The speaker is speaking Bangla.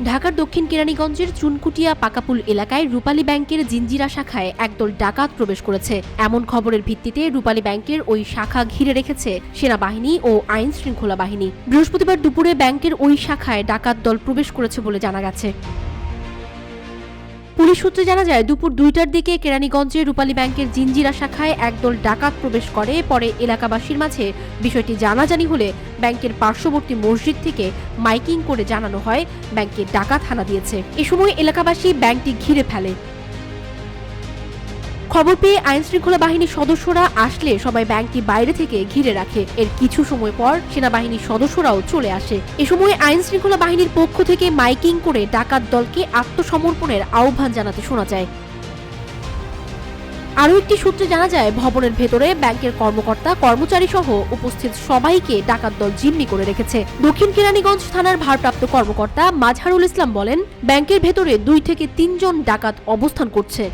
ঢাকার দক্ষিণ কেরানীগঞ্জের চুনকুটিয়া পাকাপুল এলাকায় রূপালী ব্যাংকের জিঞ্জিরা শাখায় একদল ডাকাত প্রবেশ করেছে। এমন খবরের ভিত্তিতে রূপালী ব্যাংকের ওই শাখা ঘিরে রেখেছে সেনাবাহিনী ও আইন শৃঙ্খলা বাহিনী। বৃহস্পতিবার দুপুরে ব্যাংকের ওই শাখায় ডাকাত দল প্রবেশ করেছে বলে জানা গেছে। পুলিশ সূত্রে জানা যায়, দুপুর 2টার দিকে কেরানীগঞ্জে রূপালী ব্যাংকের জিঞ্জিরা শাখায় একদল ডাকাত প্রবেশ করে। পরে এলাকাবাসীর মাঝে বিষয়টি জানাজানি হলে ব্যাংকের পার্শ্ববর্তী মসজিদ থেকে মাইকিং করে জানানো হয় ব্যাংকে ডাকাত হানা দিয়েছে। এ সময় এলাকাবাসী ব্যাংকটি ঘিরে ফেলে। খবর পেয়ে আইন শৃঙ্খলা বাহিনীর সদস্যরা আসলে সবাই ব্যাংকটি বাইরে থেকে ঘিরে রাখে। এর কিছু সময় পর সেনাবাহিনীর সদস্যরাও চলে আসে। এ সময় আইন শৃঙ্খলা বাহিনীর পক্ষ থেকে মাইকিং করে ডাকাত দলকে আত্মসমর্পণের আহ্বান জানাতে শোনা যায়। আরও একটি সূত্রে জানা যায়, ভবনের ভেতরে ব্যাংকের কর্মকর্তা কর্মচারী সহ উপস্থিত সবাইকে ডাকাত দল জিম্মি করে রেখেছে। দক্ষিণ কেরানীগঞ্জ থানার ভারপ্রাপ্ত কর্মকর্তা মাজহারুল ইসলাম বলেন, ব্যাংকের ভেতরে 2 থেকে 3 জন ডাকাত অবস্থান করছে।